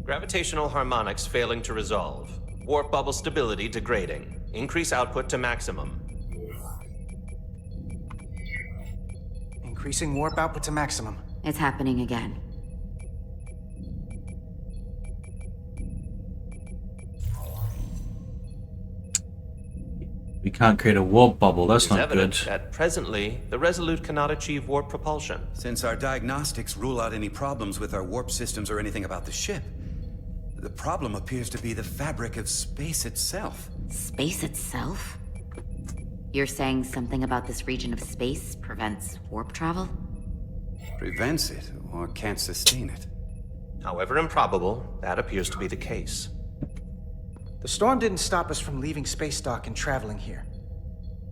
Gravitational harmonics failing to resolve. Warp bubble stability degrading. Increase output to maximum. Increasing warp output to maximum. It's happening again. We can't create a warp bubble, that's There's not good. evidence that presently, the Resolute cannot achieve warp propulsion. Since our diagnostics rule out any problems with our warp systems or anything about the ship, the problem appears to be the fabric of space itself. Space itself? You're saying something about this region of space prevents warp travel? Prevents it, or can't sustain it. However improbable, that appears to be the case. The storm didn't stop us from leaving space dock and traveling here.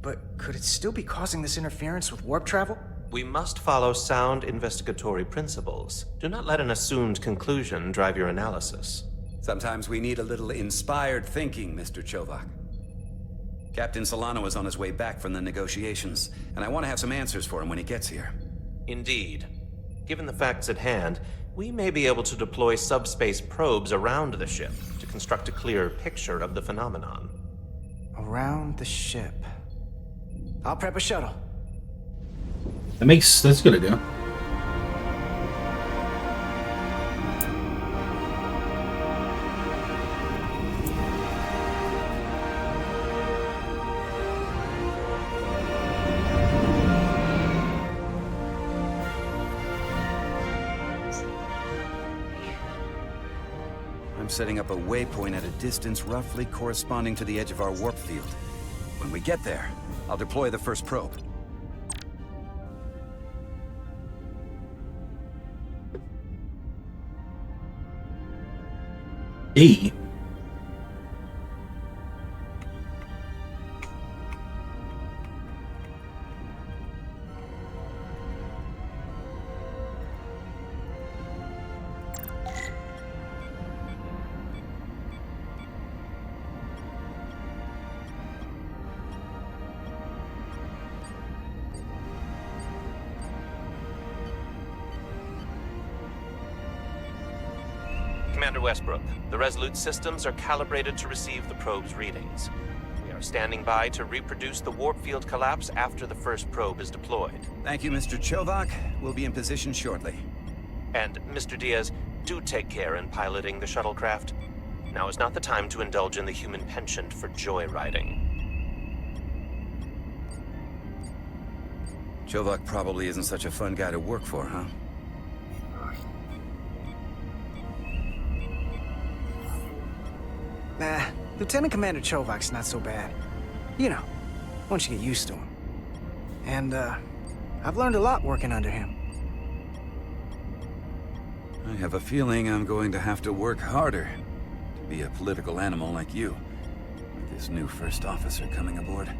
But could it still be causing this interference with warp travel? We must follow sound investigatory principles. Do not let an assumed conclusion drive your analysis. Sometimes we need a little inspired thinking, Mr. Chovak. Captain Solano is on his way back from the negotiations, and I want to have some answers for him when he gets here. Indeed. Given the facts at hand, we may be able to deploy subspace probes around the ship to construct a clearer picture of the phenomenon. Around the ship. I'll prep a shuttle. That's a good idea. Setting up a waypoint at a distance roughly corresponding to the edge of our warp field. When we get there, I'll deploy the first probe. E. Commander Westbrook, the Resolute systems are calibrated to receive the probe's readings. We are standing by to reproduce the warp field collapse after the first probe is deployed. Thank you, Mr. Chovak. We'll be in position shortly. And, Mr. Diaz, do take care in piloting the shuttlecraft. Now is not the time to indulge in the human penchant for joyriding. Chovak probably isn't such a fun guy to work for, huh? Nah, Lieutenant Commander Chovak's not so bad. You know, once you get used to him. And, I've learned a lot working under him. I have a feeling I'm going to have to work harder to be a political animal like you, with this new first officer coming aboard.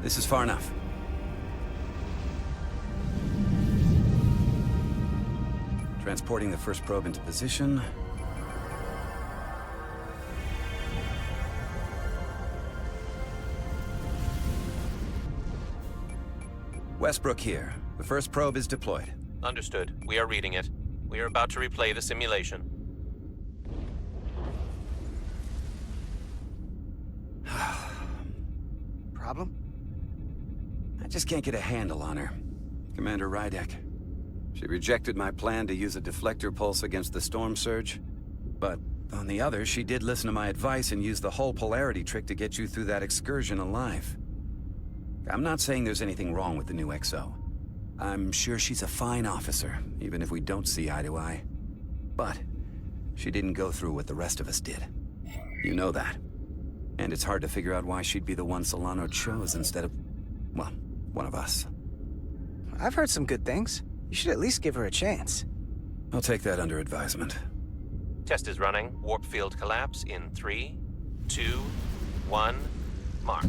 This is far enough. Transporting the first probe into position. Westbrook here. The first probe is deployed. Understood. We are reading it. We are about to replay the simulation. Problem? I just can't get a handle on her. Commander Rydek. She rejected my plan to use a deflector pulse against the storm surge. But on the other, she did listen to my advice and use the whole polarity trick to get you through that excursion alive. I'm not saying there's anything wrong with the new XO. I'm sure she's a fine officer, even if we don't see eye to eye. But she didn't go through what the rest of us did. You know that. And it's hard to figure out why she'd be the one Solano chose instead of, well, one of us. I've heard some good things. You should at least give her a chance. I'll take that under advisement. Test is running. Warp field collapse in 3, 2, 1, mark.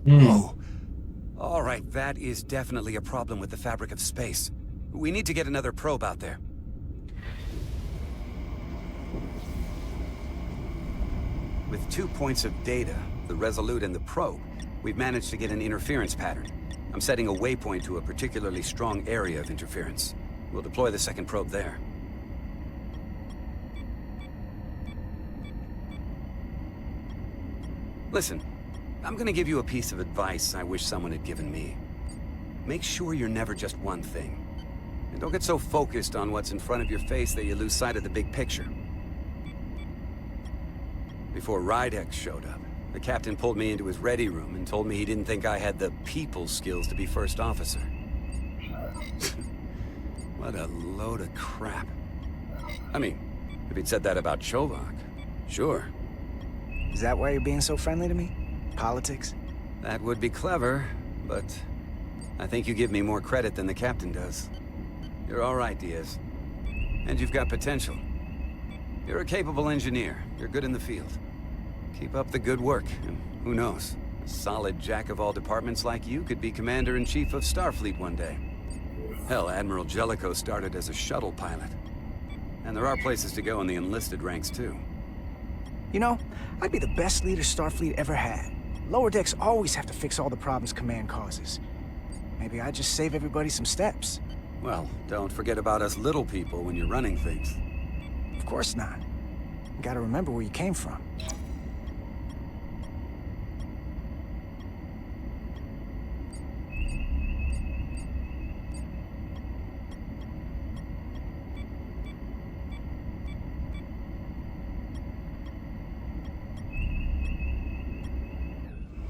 Oh. All right, that is definitely a problem with the fabric of space. We need to get another probe out there. With 2 points of data, the Resolute and the probe, we've managed to get an interference pattern. I'm setting a waypoint to a particularly strong area of interference. We'll deploy the second probe there. Listen, I'm gonna give you a piece of advice I wish someone had given me. Make sure you're never just one thing. And don't get so focused on what's in front of your face that you lose sight of the big picture. Before Rydek showed up, the captain pulled me into his ready room and told me he didn't think I had the people skills to be first officer. What a load of crap. I mean, if he'd said that about Chovak, sure. Is that why you're being so friendly to me? Politics? That would be clever, but I think you give me more credit than the captain does. You're all right, Diaz. And you've got potential. You're a capable engineer. You're good in the field. Keep up the good work, and who knows? A solid jack of all departments like you could be Commander-in-Chief of Starfleet one day. Hell, Admiral Jellicoe started as a shuttle pilot. And there are places to go in the enlisted ranks, too. You know, I'd be the best leader Starfleet ever had. Lower decks always have to fix all the problems Command causes. Maybe I'd just save everybody some steps. Well, don't forget about us little people when you're running things. Of course not. You gotta remember where you came from.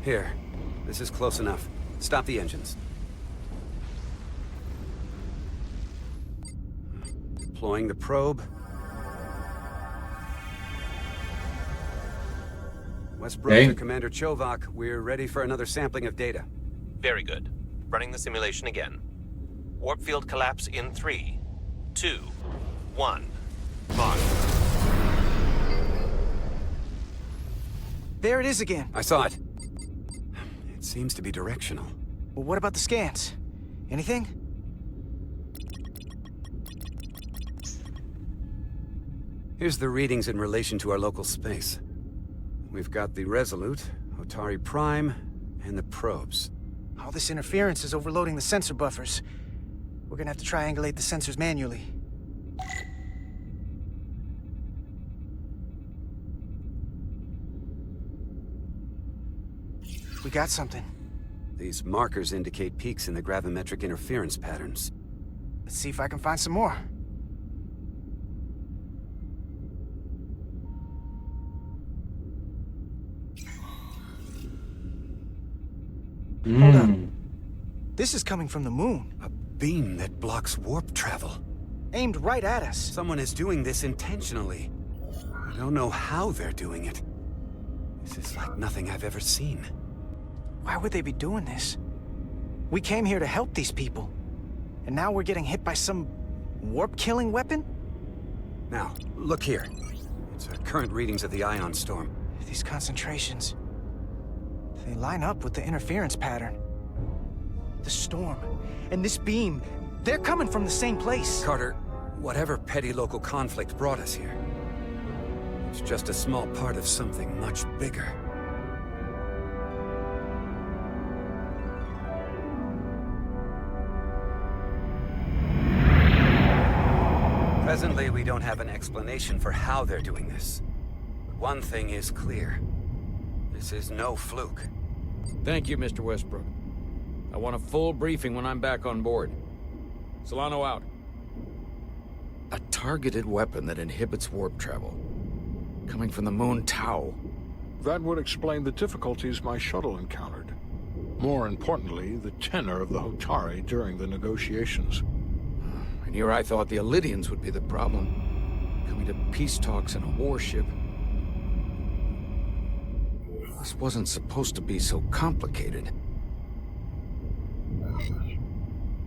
Here. This is close enough. Stop the engines. Deploying the probe. Westbrook Okay. to Commander Chovak. We're ready for another sampling of data. Very good. Running the simulation again. Warp field collapse in 3, 2, 1. Mark. There it is again. I saw it. It seems to be directional. Well, what about the scans? Anything? Here's the readings in relation to our local space. We've got the Resolute, Otari Prime, and the probes. All this interference is overloading the sensor buffers. We're gonna have to triangulate the sensors manually. We got something. These markers indicate peaks in the gravimetric interference patterns. Let's see if I can find some more. Hold up. This is coming from the moon, A beam that blocks warp travel. aimed right at us. Someone is doing this intentionally. I don't know how they're doing it. This is like nothing I've ever seen. Why would they be doing this? We came here to help these people. And now we're getting hit by some warp-killing weapon? Now, look here. It's our current readings of the ion storm. These concentrations... they line up with the interference pattern. The storm and this beam, they're coming from the same place. Carter, whatever petty local conflict brought us here, it's just a small part of something much bigger. Presently, we don't have an explanation for how they're doing this. But one thing is clear. This is no fluke. Thank you, Mr. Westbrook. I want a full briefing when I'm back on board. Solano out. A targeted weapon that inhibits warp travel. Coming from the moon Tau. That would explain the difficulties my shuttle encountered. More importantly, the tenor of the Hotari during the negotiations. And here I thought the Elidians would be the problem. Coming to peace talks in a warship. This wasn't supposed to be so complicated.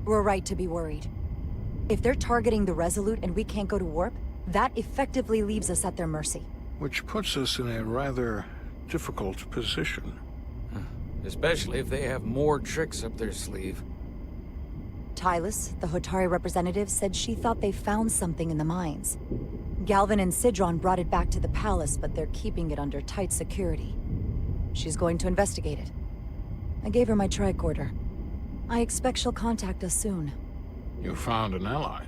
We're right to be worried. If they're targeting the Resolute and we can't go to warp, that effectively leaves us at their mercy. Which puts us in a rather difficult position. Especially if they have more tricks up their sleeve. Tylus, the Hotari representative, said she thought they found something in the mines. Galvin and Sidron brought it back to the palace, but they're keeping it under tight security. She's going to investigate it. I gave her my tricorder. I expect she'll contact us soon. You found an ally.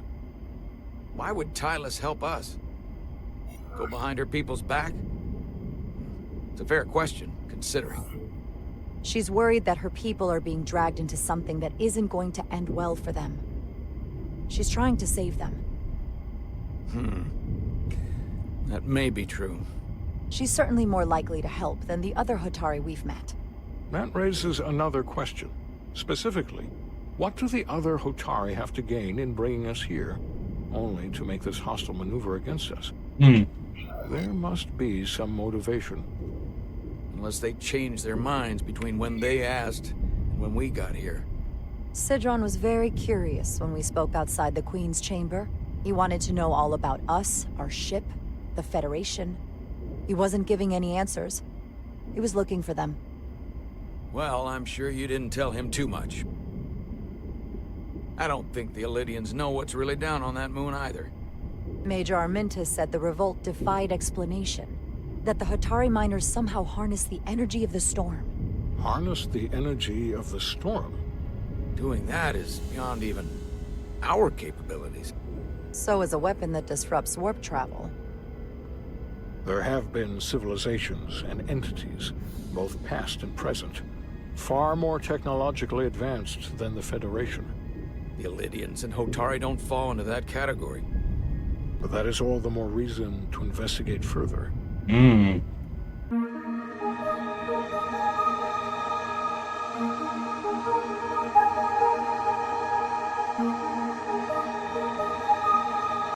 Why would Tylus help us? Go behind her people's back? It's a fair question, considering. She's worried that her people are being dragged into something that isn't going to end well for them. She's trying to save them. That may be true. She's certainly more likely to help than the other Hotari we've met. That raises another question. Specifically, what do the other Hotari have to gain in bringing us here, only to make this hostile maneuver against us? There must be some motivation. Unless they changed their minds between when they asked and when we got here. Sidron was very curious when we spoke outside the Queen's chamber. He wanted to know all about us, our ship, the Federation. He wasn't giving any answers. He was looking for them. Well, I'm sure you didn't tell him too much. I don't think the Elydians know what's really down on that moon either. Major Armintas said the revolt defied explanation. That the Hotari miners somehow harnessed the energy of the storm. Harness the energy of the storm? Doing that is beyond even our capabilities. So is a weapon that disrupts warp travel. There have been civilizations and entities, both past and present, far more technologically advanced than the Federation. The Elydians and Hotari don't fall into that category. But that is all the more reason to investigate further.